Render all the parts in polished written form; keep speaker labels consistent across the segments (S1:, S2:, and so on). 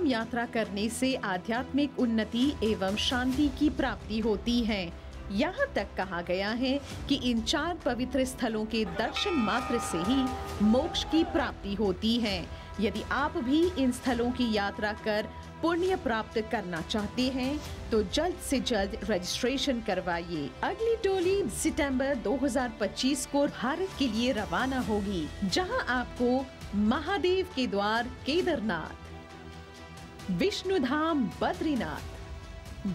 S1: धाम यात्रा करने से आध्यात्मिक उन्नति एवं शांति की प्राप्ति होती है। यहाँ तक कहा गया है कि इन 4 पवित्र स्थलों के दर्शन मात्र से ही मोक्ष की प्राप्ति होती है। यदि आप भी इन स्थलों की यात्रा कर पुण्य प्राप्त करना चाहते हैं तो जल्द से जल्द रजिस्ट्रेशन करवाइए। अगली टोली सितंबर 2025 को भारत के लिए रवाना होगी, जहां आपको महादेव के द्वार केदारनाथ, विष्णुधाम बद्रीनाथ,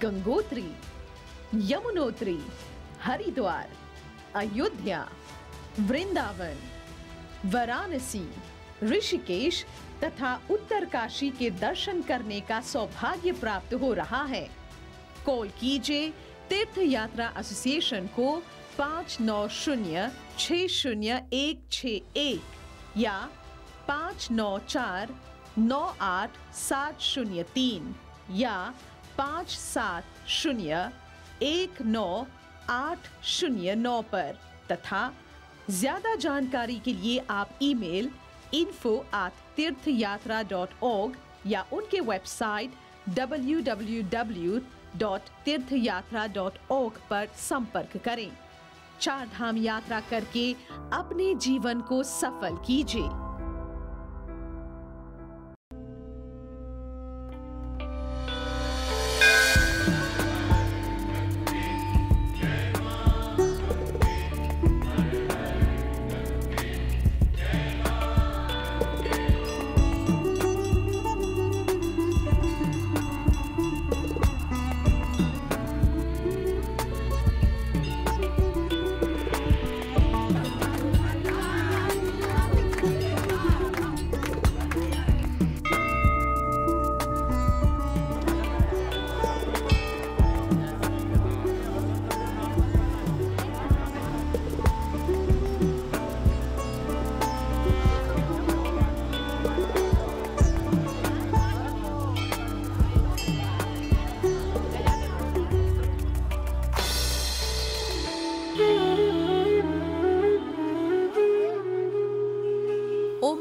S1: गंगोत्री, यमुनोत्री, हरिद्वार, अयोध्या, वृंदावन, वाराणसी, ऋषिकेश तथा उत्तरकाशी के दर्शन करने का सौभाग्य प्राप्त हो रहा है। कॉल कीजिए तीर्थ यात्रा एसोसिएशन को 59060161 या 59498703 या 57019809 पर तथा ज्यादा जानकारी के लिए आप ईमेल info@tirthayatra.org या उनके वेबसाइट www.tirthayatra.org पर संपर्क करें। 4 धाम यात्रा करके अपने जीवन को सफल कीजिए।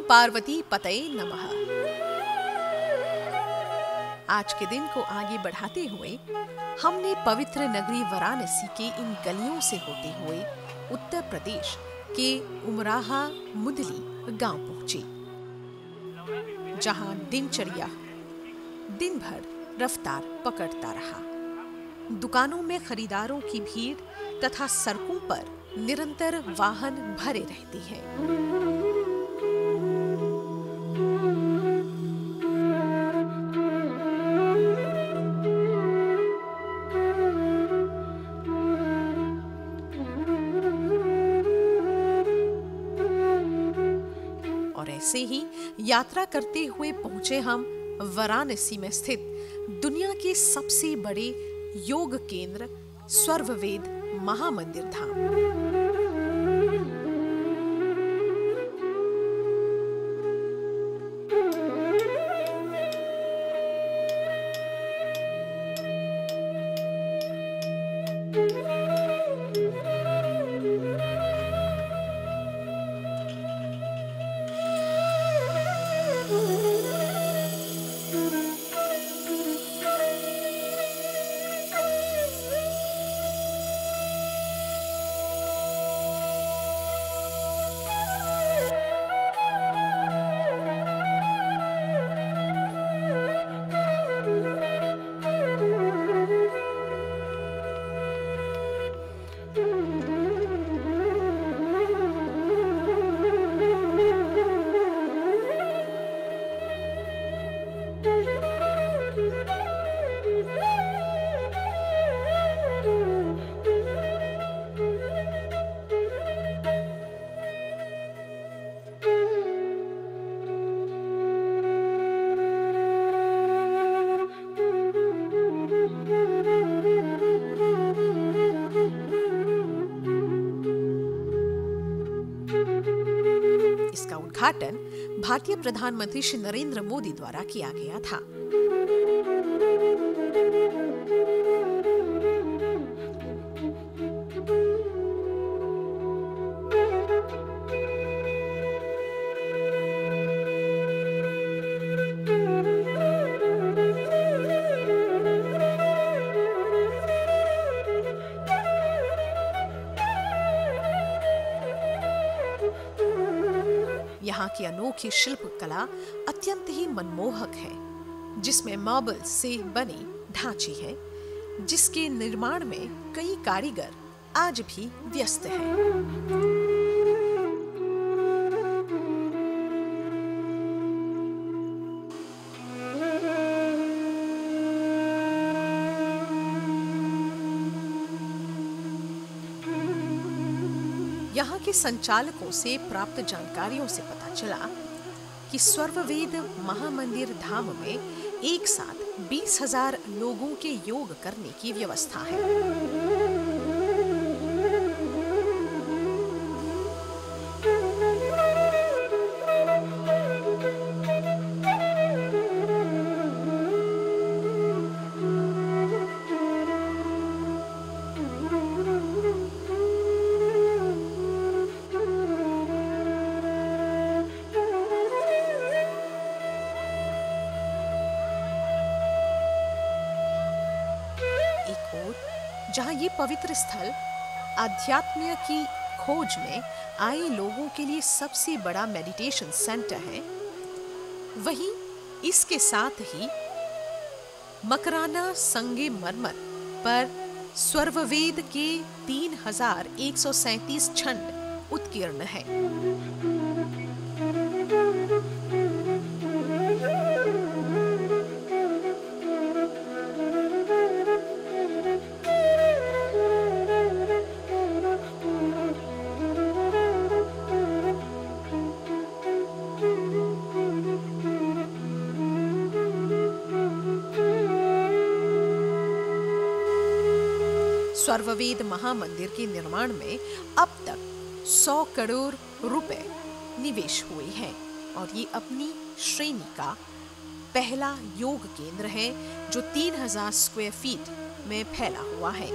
S2: पार्वती पतये नमः। आज के दिन को आगे बढ़ाते हुए हमने पवित्र नगरी वाराणसी के इन गलियों से होते हुए उत्तर प्रदेश के उमराहा मुदली गांव पहुंचे, जहां दिनचर्या दिन भर रफ्तार पकड़ता रहा। दुकानों में खरीदारों की भीड़ तथा सड़कों पर निरंतर वाहन भरे रहते हैं। से ही यात्रा करते हुए पहुंचे हम वाराणसी में स्थित दुनिया के सबसे बड़े योग केंद्र स्वर्ववेद महामंदिर धाम। उद्घाटन भारतीय प्रधानमंत्री श्री नरेंद्र मोदी द्वारा किया गया था। यहाँ की अनोखी शिल्पकला अत्यंत ही मनमोहक है, जिसमें मार्बल से बनी ढांची है, जिसके निर्माण में कई कारीगर आज भी व्यस्त हैं। यहाँ के संचालकों से प्राप्त जानकारियों से पता चला कि स्वर्ववेद महामंदिर धाम में एक साथ 20,000 लोगों के योग करने की व्यवस्था है। एक और जहाँ ये पवित्र स्थल आध्यात्म की खोज में आए लोगों के लिए सबसे बड़ा मेडिटेशन सेंटर है, वहीं इसके साथ ही मकराना संगे मरमर पर स्वर्ववेद के 3137 छंद उत्कीर्ण है। स्वर्ववेद महामंदिर के निर्माण में अब तक 100 करोड़ रुपए निवेश हुए हैं और ये अपनी श्रेणी का पहला योग केंद्र है जो 3000 स्क्वायर फीट में फैला हुआ है।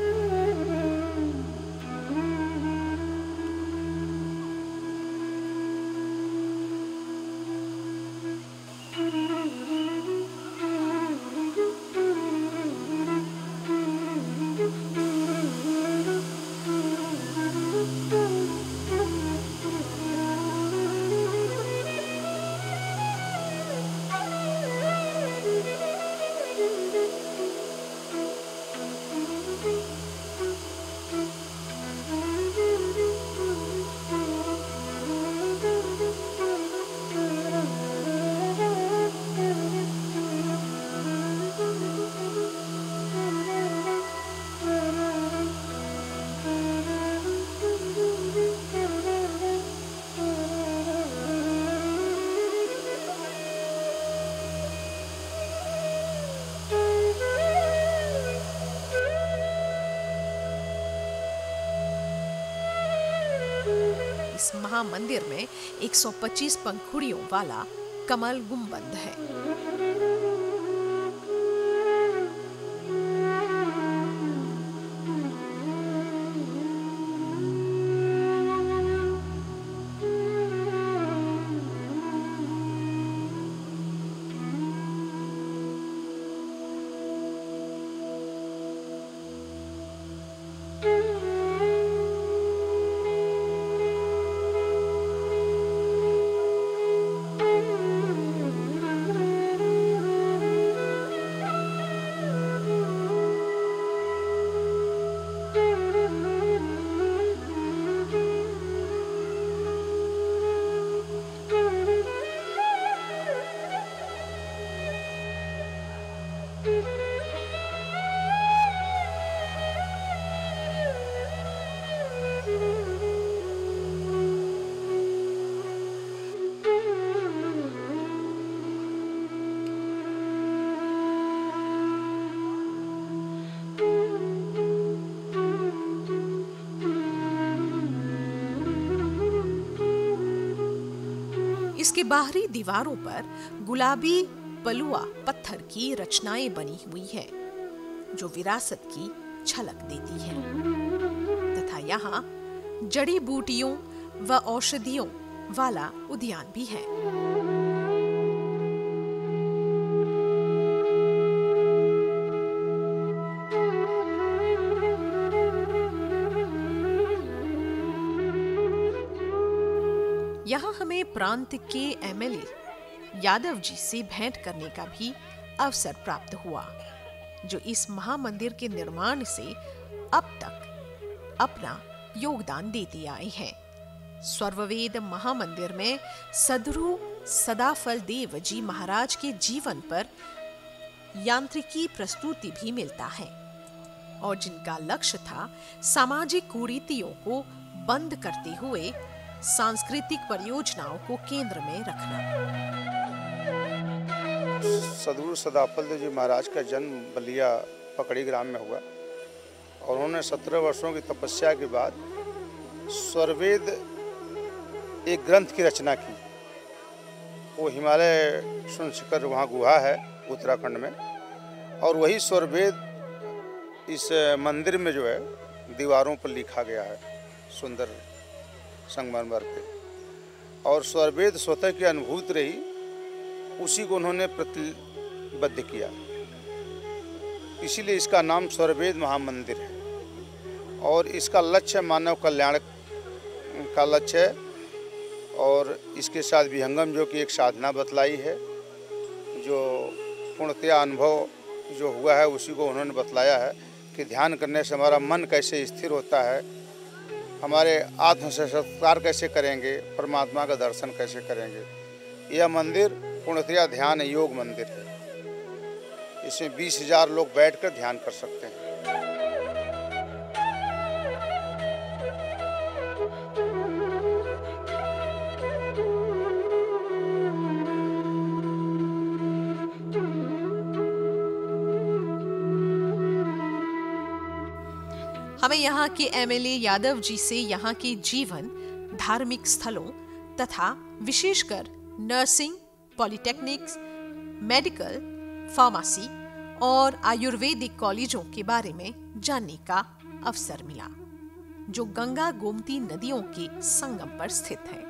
S2: इस महामंदिर में 125 पंखुड़ियों वाला कमल गुंबद है। इसके बाहरी दीवारों पर गुलाबी बलुआ पत्थर की रचनाएं बनी हुई है जो विरासत की झलक देती है तथा यहाँ जड़ी बूटियों व औषधियों वाला उद्यान भी है। यहाँ हमें प्रांत के एमएलए यादव जी से भेंट करने का भी अवसर प्राप्त हुआ, जो इस महामंदिर के निर्माण से अब तक अपना योगदान देते आए हैं। सर्ववेद महामंदिर में सद्गुरु सदाफल देव जी महाराज के जीवन पर यांत्रिकी प्रस्तुति भी मिलता है, और जिनका लक्ष्य था सामाजिक कुरीतियों को बंद करते हुए सांस्कृतिक परियोजनाओं को केंद्र में रखना।
S3: सद्गुरु सदाफल देव जी महाराज का जन्म बलिया पकड़ी ग्राम में हुआ और उन्होंने 17 वर्षों की तपस्या के बाद स्वरवेद एक ग्रंथ की रचना की। वो हिमालय शिखर वहाँ गुहा है उत्तराखंड में, और वही स्वरवेद इस मंदिर में जो है दीवारों पर लिखा गया है सुंदर संगमरमर पे, और स्वरवेद स्वतः की अनुभूति रही, उसी को उन्होंने प्रतिबद्ध किया। इसीलिए इसका नाम स्वरवेद महामंदिर है, और इसका लक्ष्य मानव कल्याण का लक्ष्य है, और इसके साथ विहंगम जो कि एक साधना बतलाई है, जो पूर्णतया अनुभव जो हुआ है उसी को उन्होंने बतलाया है कि ध्यान करने से हमारा मन कैसे स्थिर होता है, हमारे आत्म साक्षात्कार कैसे करेंगे, परमात्मा का दर्शन कैसे करेंगे। यह मंदिर पूर्णतया ध्यान योग मंदिर है। इसमें 20,000 लोग बैठकर ध्यान कर सकते हैं।
S2: हमें यहाँ के एमएलए यादव जी से यहाँ के जीवन, धार्मिक स्थलों तथा विशेषकर नर्सिंग, पॉलिटेक्निक्स, मेडिकल, फार्मेसी और आयुर्वेदिक कॉलेजों के बारे में जानने का अवसर मिला, जो गंगा गोमती नदियों के संगम पर स्थित है।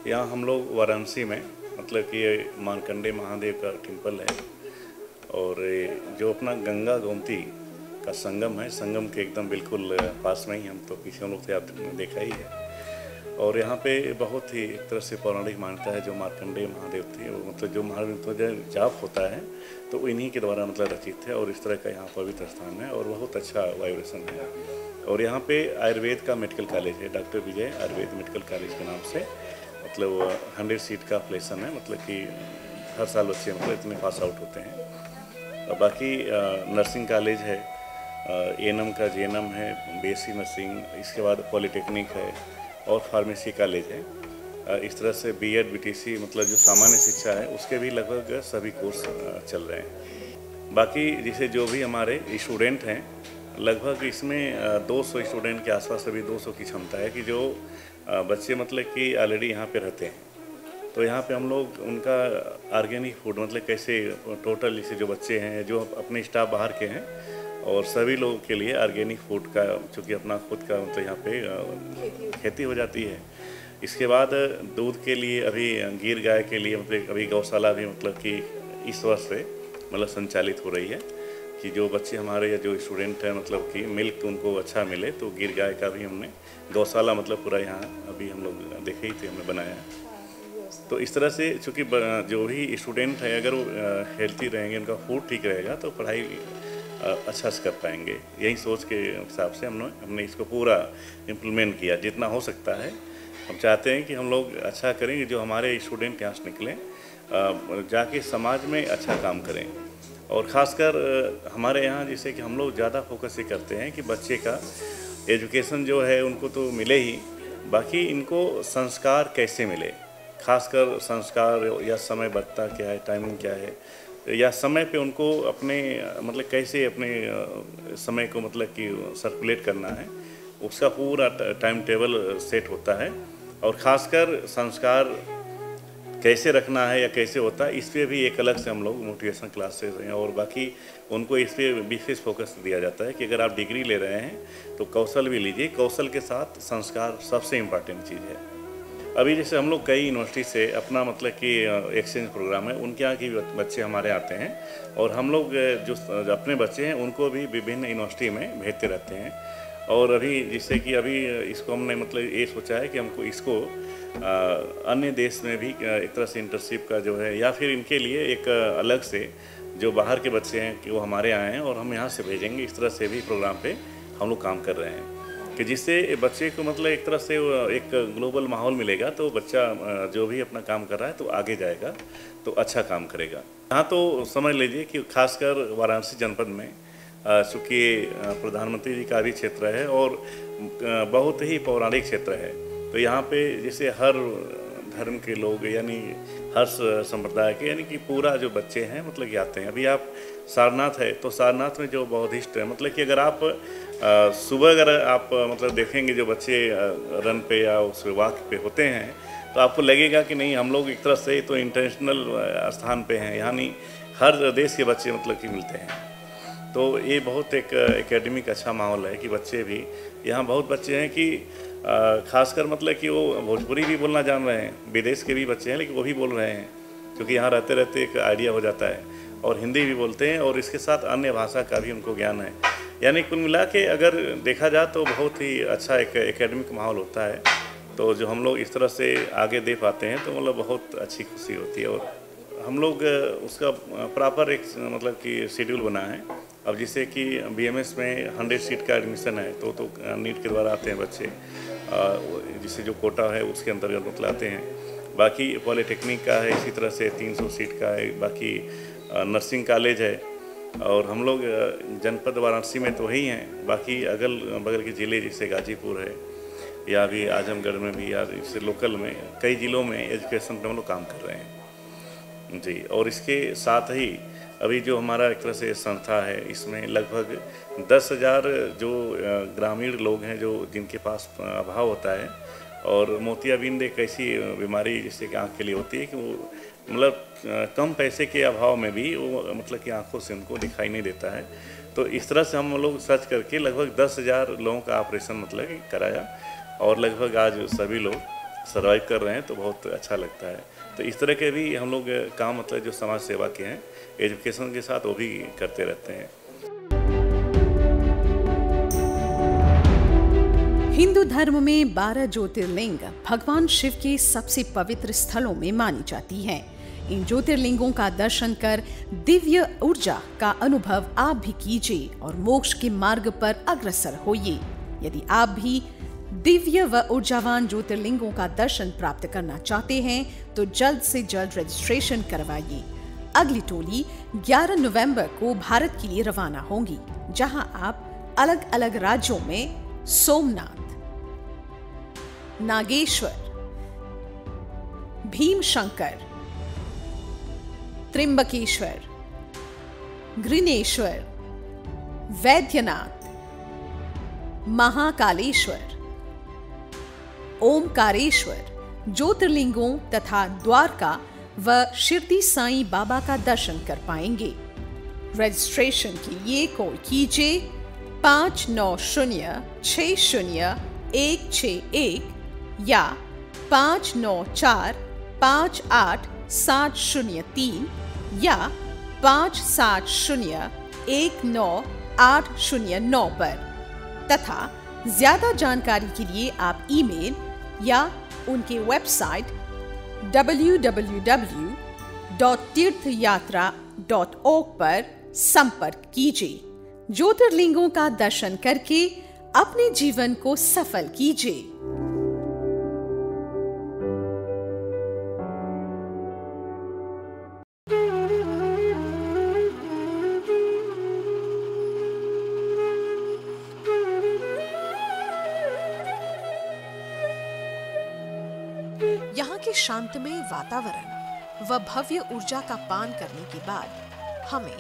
S4: यहाँ हम लोग वाराणसी में मतलब कि ये मार्कंडे महादेव का टेम्पल है, और जो अपना गंगा गोमती का संगम है, संगम के एकदम बिल्कुल पास में ही, हम तो पीछे लोग थे आपने देखा ही है। और यहाँ पे बहुत ही एक तरह से पौराणिक मान्यता है, जो मार्कंडेय महादेव थे, वो मतलब जो महादेव तो जाप होता है तो इन्हीं के द्वारा मतलब रचित है, और इस तरह का यहाँ पवित्र स्थान है और बहुत अच्छा वाइब्रेशन है। और यहाँ पे आयुर्वेद का मेडिकल कॉलेज है, डॉक्टर विजय आयुर्वेद मेडिकल कॉलेज के नाम से, मतलब 100 सीट का प्लेसन है, मतलब कि हर साल बच्चे मतलब इतने पास आउट होते हैं। और बाकी नर्सिंग कॉलेज है, एएनएम का जेएनएम है, बीएससी नर्सिंग, इसके बाद पॉलिटेक्निक है और फार्मेसी कॉलेज है। इस तरह से बीएड बीटीसी मतलब जो सामान्य शिक्षा है उसके भी लगभग सभी कोर्स चल रहे हैं। बाकी जैसे जो भी हमारे स्टूडेंट हैं, लगभग इसमें 200 स्टूडेंट के आसपास अभी 200 की क्षमता है कि जो बच्चे मतलब कि ऑलरेडी यहाँ पे रहते हैं। तो यहाँ पे हम लोग उनका ऑर्गेनिक फूड मतलब कैसे टोटल जैसे जो बच्चे हैं जो अपने स्टाफ बाहर के हैं और सभी लोगों के लिए ऑर्गेनिक फूड का चूँकि अपना खुद का मतलब यहाँ पे खेती हो जाती है। इसके बाद दूध के लिए अभी गिर गाय के लिए मतलब अभी गौशाला भी मतलब कि इस वर्ष से मतलब संचालित हो रही है कि जो बच्चे हमारे या जो स्टूडेंट हैं मतलब कि मिल्क उनको अच्छा मिले, तो गिर गाय का भी हमने गौशाला मतलब पूरा यहाँ अभी हम लोग देखे ही थे, हमने बनाया है। तो इस तरह से चूँकि जो भी स्टूडेंट है अगर वो हेल्थी रहेंगे, उनका फूड ठीक रहेगा तो पढ़ाई अच्छा से कर पाएंगे। यही सोच के हिसाब से हमने इसको पूरा इम्प्लीमेंट किया जितना हो सकता है। हम चाहते हैं कि हम लोग अच्छा करें, जो हमारे स्टूडेंट यहाँ से निकलें जाके समाज में अच्छा काम करें। और ख़ासकर हमारे यहाँ जैसे कि हम लोग ज़्यादा फोकस ये करते हैं कि बच्चे का एजुकेशन जो है उनको तो मिले ही, बाकी इनको संस्कार कैसे मिले, खासकर संस्कार या समय बदता क्या है, टाइमिंग क्या है, या समय पे उनको अपने मतलब कैसे अपने समय को मतलब कि सर्कुलेट करना है, उसका पूरा टाइम टेबल सेट होता है। और ख़ासकर संस्कार कैसे रखना है या कैसे होता है, इस पर भी एक अलग से हम लोग मोटिवेशन क्लासेस हैं। और बाकी उनको इस पर विशेष फोकस दिया जाता है कि अगर आप डिग्री ले रहे हैं तो कौशल भी लीजिए, कौशल के साथ संस्कार सबसे इम्पॉर्टेंट चीज़ है। अभी जैसे हम लोग कई यूनिवर्सिटी से अपना मतलब कि एक्सचेंज प्रोग्राम है, उनके यहाँ के बच्चे हमारे आते हैं और हम लोग जो अपने बच्चे हैं उनको भी विभिन्न यूनिवर्सिटी में भेजते रहते हैं। और अभी जिससे कि अभी इसको हमने मतलब ये सोचा है कि हमको इसको अन्य देश में भी एक तरह से इंटर्नशिप का जो है, या फिर इनके लिए एक अलग से जो बाहर के बच्चे हैं कि वो हमारे आए हैं और हम यहाँ से भेजेंगे, इस तरह से भी प्रोग्राम पे हम लोग काम कर रहे हैं कि जिससे बच्चे को मतलब एक तरह से एक ग्लोबल माहौल मिलेगा, तो बच्चा जो भी अपना काम कर रहा है तो आगे जाएगा, तो अच्छा काम करेगा। यहाँ तो समझ लीजिए कि खासकर वाराणसी जनपद में चूँकि प्रधानमंत्री जी का भी क्षेत्र है और बहुत ही पौराणिक क्षेत्र है, तो यहाँ पे जैसे हर धर्म के लोग यानी हर संप्रदाय के यानी कि पूरा जो बच्चे हैं मतलब कि आते हैं। अभी आप सारनाथ है तो सारनाथ में जो बौद्धिस्ट है मतलब कि अगर आप सुबह अगर आप मतलब देखेंगे जो बच्चे रन पे या उस वॉक पे होते हैं तो आपको लगेगा कि नहीं हम लोग एक तरह से तो इंटरनेशनल स्थान पे हैं, यानी हर देश के बच्चे मतलब कि मिलते हैं। तो ये बहुत एक एकेडमिक अच्छा माहौल है कि बच्चे भी यहाँ बहुत बच्चे हैं कि खासकर मतलब कि वो भोजपुरी भी बोलना जान रहे हैं, विदेश के भी बच्चे हैं लेकिन वो भी बोल रहे हैं क्योंकि यहाँ रहते रहते एक आइडिया हो जाता है, और हिंदी भी बोलते हैं और इसके साथ अन्य भाषा का भी उनको ज्ञान है। यानी कुल मिला के अगर देखा जाए तो बहुत ही अच्छा एक एकेडमिक माहौल होता है। तो जो हम लोग इस तरह से आगे दे पाते हैं तो मतलब बहुत अच्छी खुशी होती है। और हम लोग उसका प्रॉपर एक मतलब कि शेड्यूल बना है। अब जैसे कि BMS में 100 सीट का एडमिशन है तो नीट के द्वारा आते हैं बच्चे, जिससे जो कोटा है उसके अंतर्गत मतलब आते हैं। बाकी पॉलिटेक्निक का है इसी तरह से 300 सीट का है, बाकी नर्सिंग कॉलेज है। और हम लोग जनपद वाराणसी में तो वही हैं, बाकी अगल बगल के ज़िले जैसे गाजीपुर है या अभी आजमगढ़ में भी या जैसे लोकल में कई ज़िलों में एजुकेशन पे हम लोग काम कर रहे हैं जी। और इसके साथ ही अभी जो हमारा एक तरह से संस्था है इसमें लगभग 10,000 जो ग्रामीण लोग हैं जो जिनके पास अभाव होता है, और मोतियाबिंद एक ऐसी बीमारी जैसे कि आँख के लिए होती है कि वो मतलब कम पैसे के अभाव में भी वो मतलब कि आँखों से उनको दिखाई नहीं देता है। तो इस तरह से हम लोग सर्च करके लगभग 10,000 लोगों का ऑपरेशन मतलब कि कराया और लगभग आज सभी लोग सर्वाइव कर रहे हैं, तो बहुत अच्छा लगता है। तो इस तरह के भी हम लोग काम मतलब जो समाज सेवा के हैं एजुकेशन के साथ वो भी करते रहते हैं।
S2: हिंदू धर्म में 12 ज्योतिर्लिंग भगवान शिव के सबसे पवित्र स्थलों में मानी जाती हैं। इन ज्योतिर्लिंगों का दर्शन कर दिव्य ऊर्जा का अनुभव आप भी कीजिए और मोक्ष के मार्ग पर अग्रसर होइए। यदि आप भी दिव्य व ऊर्जावान ज्योतिर्लिंगों का दर्शन प्राप्त करना चाहते हैं तो जल्द से जल्द रजिस्ट्रेशन करवाइए। अगली टोली 11 नवंबर को भारत के लिए रवाना होंगी, जहां आप अलग अलग राज्यों में सोमनाथ, नागेश्वर, भीमशंकर, त्रिंबकेश्वर, ग्रीनेश्वर, वैद्यनाथ, महाकालेश्वर, ओमकारेश्वर ज्योतिर्लिंगों तथा द्वारका व शिरडी साईं बाबा का दर्शन कर पाएंगे। रजिस्ट्रेशन के लिए कॉल कीजिए 59060161 या 59458703 या 57019809 पर, तथा ज्यादा जानकारी के लिए आप ईमेल या उनके वेबसाइट www.tirthayatra.org पर संपर्क कीजिए। ज्योतिर्लिंगों का दर्शन करके अपने जीवन को सफल कीजिए। यहाँ के शांतमय वातावरण व भव्य ऊर्जा का पान करने के बाद हमें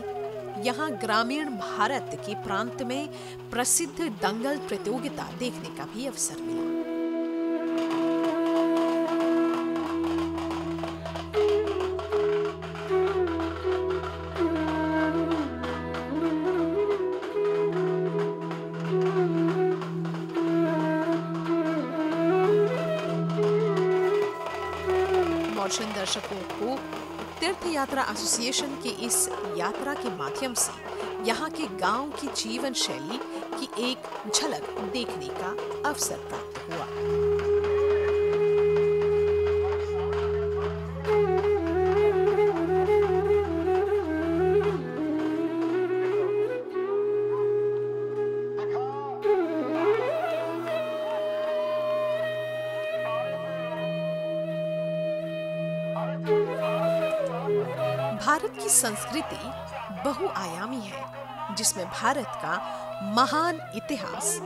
S2: यहाँ ग्रामीण भारत के प्रांत में प्रसिद्ध दंगल प्रतियोगिता देखने का भी अवसर मिला। मॉरिशन दर्शकों को तीर्थ यात्रा एसोसिएशन के इस यात्रा के माध्यम से यहाँ के गांव की जीवन शैली की एक झलक देखने का अवसर प्राप्त हुआ। भारत की संस्कृति बहुआयामी है, जिसमें भारत का महान इतिहास,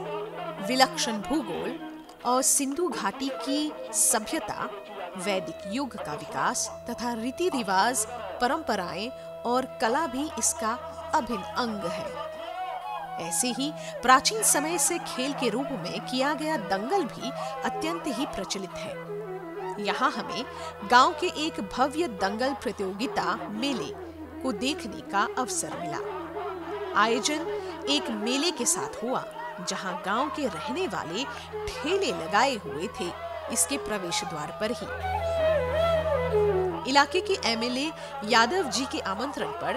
S2: विलक्षण भूगोल और सिंधु घाटी की सभ्यता, वैदिक युग का विकास तथा रीति रिवाज, परंपराएं और कला भी इसका अभिन्न अंग है। ऐसे ही प्राचीन समय से खेल के रूप में किया गया दंगल भी अत्यंत ही प्रचलित है। यहाँ हमें गांव के एक भव्य दंगल प्रतियोगिता मेले को देखने का अवसर मिला। आयोजन एक मेले के साथ हुआ, जहां गांव के रहने वाले ठेले लगाए हुए थे इसके प्रवेश द्वार पर ही। इलाके के एमएलए यादव जी के आमंत्रण पर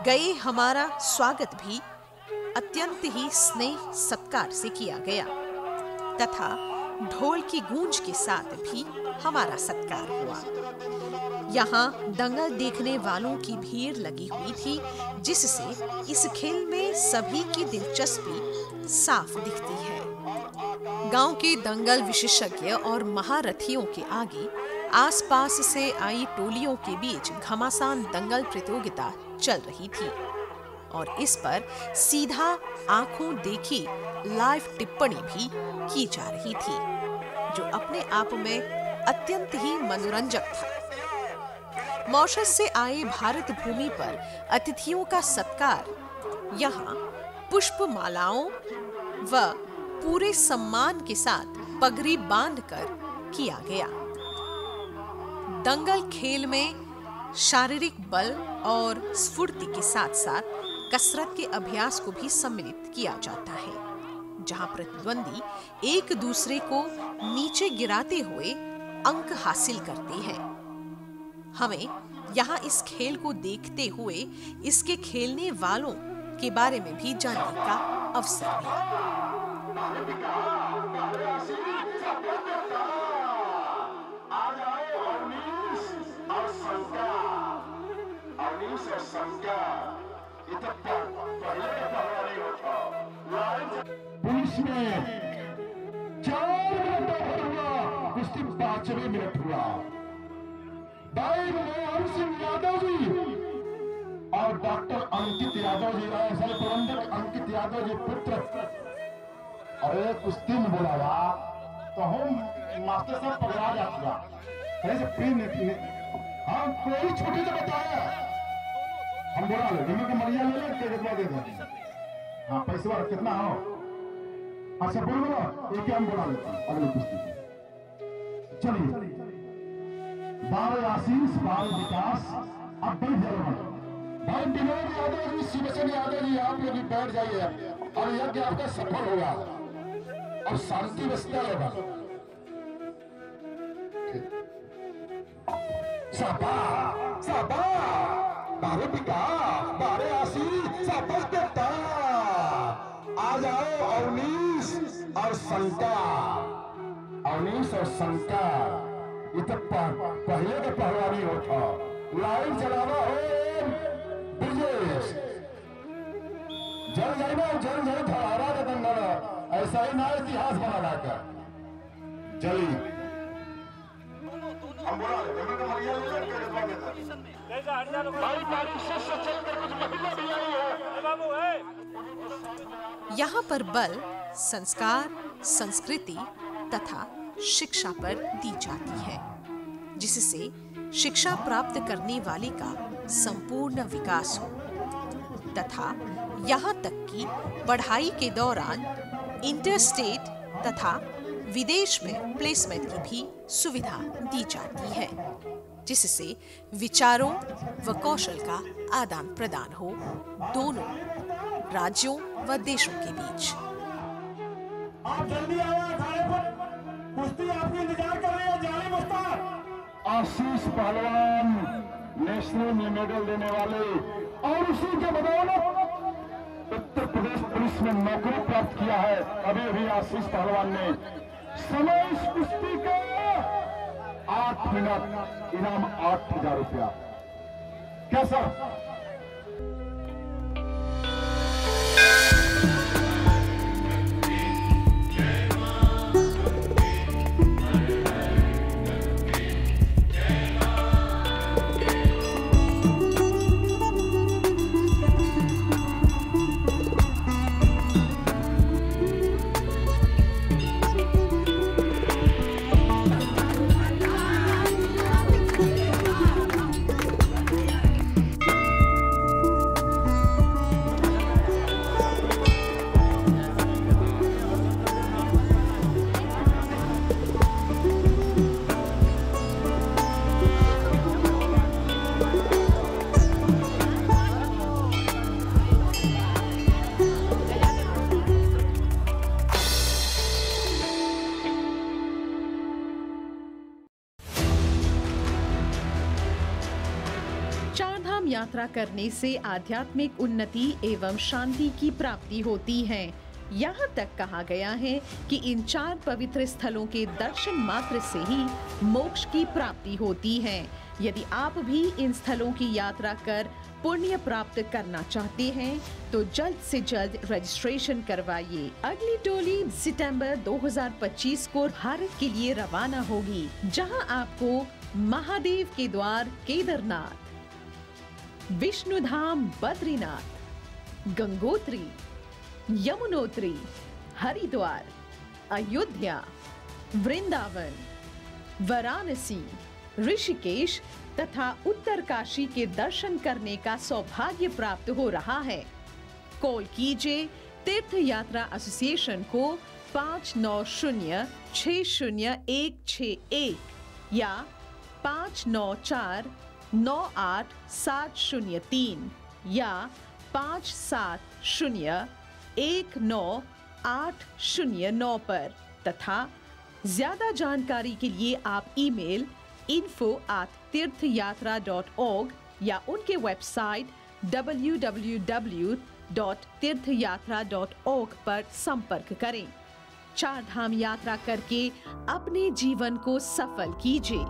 S2: गए हमारा स्वागत भी अत्यंत ही स्नेह सत्कार से किया गया तथा ढोल की गूंज के साथ भी हमारा सत्कार हुआ। यहाँ दंगल देखने वालों की भीड़ लगी हुई थी, जिससे इस खेल में सभी की दिलचस्पी साफ दिखती है। गांव के दंगल विशेषज्ञ और महारथियों के आगे आसपास से आई टोलियों के बीच घमासान दंगल प्रतियोगिता चल रही थी और इस पर सीधा आंखों देखी लाइव टिप्पणी भी की जा रही थी, जो अपने आप में अत्यंत ही मनोरंजक था। मॉरिशस से आए भारत भूमि पर अतिथियों का सत्कार यहाँ पुष्प मालाओं व पूरे सम्मान के साथ पगड़ी बांधकर किया गया। दंगल खेल में शारीरिक बल और स्फूर्ति के साथ साथ कसरत के अभ्यास को भी सम्मिलित किया जाता है, जहां प्रतिद्वंदी एक दूसरे को नीचे गिराते हुए अंक हासिल करते हैं। हमें यहाँ इस खेल को देखते हुए इसके खेलने वालों के बारे में भी जानने का अवसर मिला।
S5: पुलिस में 4 मिनट हुआ, कुश्ती 5वें मिनट हुआ। सिंह यादव जी और डॉक्टर अंकित यादव जी, सर प्रबंधक अंकित यादव जी पुत्र। अरे कुश्ती में बोला तो हम मास्टर साहब पकड़ा जाता हम कोई छोटे से बताया, हम बोला ले मरिया ले ले दे दे। हाँ पैसा कितना हो? अच्छा बोलो एक हम बोला लेते हैं अगली कुश्ती। चलिए 12 आशीष 12 विकास। अब बढ़ जाओ भाई विनोद यादव जी, शिवसेन यादव जी, आप लोग बैठ जाइए और यज्ञ आपका सफल होगा और शांति व्यवस्था होगा। शाबाश शाबाश, 12 विकास 12 आशीष, शाबाश बेटा। आ जाओ अवनीश और शंकर, अवनीश और शंकर। ये तो पहले के पहलवानी होता। लाइट जलावा हो ब्रिजेश, जल जाइना जल जाए धरारा का दंगल, ऐसा ही ना इतिहास बना लाकर जली। हम बोला
S2: यहाँ पर बल संस्कार, संस्कृति तथा शिक्षा पर दी जाती है, जिससे शिक्षा प्राप्त करने वाले का संपूर्ण विकास हो तथा यहाँ तक कि पढ़ाई के दौरान इंटरस्टेट तथा विदेश में प्लेसमेंट की भी सुविधा दी जाती है, जिससे विचारों व कौशल का आदान प्रदान हो दोनों राज्यों व देशों के बीच।
S5: आप जल्दी आइए खाने पर, कुश्ती आपकी इंतजार कर रही है। जाने मुस्ताद आशीष पहलवान नेशनल में मेडल देने वाले और उसी के बदौलत उत्तर प्रदेश पुलिस में नौकरी प्राप्त किया है। अभी अभी आशीष पहलवान ने समय इस कुश्ती का 8 मिनट, इनाम 8,000 रुपया। कैसा?
S1: यात्रा करने से आध्यात्मिक उन्नति एवं शांति की प्राप्ति होती है। यहाँ तक कहा गया है कि इन 4 पवित्र स्थलों के दर्शन मात्र से ही मोक्ष की प्राप्ति होती है। यदि आप भी इन स्थलों की यात्रा कर पुण्य प्राप्त करना चाहते हैं तो जल्द से जल्द रजिस्ट्रेशन करवाइए। अगली टोली सितंबर 2025 को भारत के लिए रवाना होगी, जहां आपको महादेव के द्वार केदारनाथ, विष्णुधाम बद्रीनाथ, गंगोत्री, यमुनोत्री, हरिद्वार, अयोध्या, वृंदावन, वाराणसी, ऋषिकेश तथा उत्तरकाशी के दर्शन करने का सौभाग्य प्राप्त हो रहा है। कॉल कीजिए तीर्थ यात्रा एसोसिएशन को 59060161 या 59498703 या 57019809 पर तथा ज्यादा जानकारी के लिए आप ईमेल info@tirthayatra.org या उनके वेबसाइट www.tirthayatra.org पर संपर्क करें। 4 धाम यात्रा करके अपने जीवन को सफल कीजिए।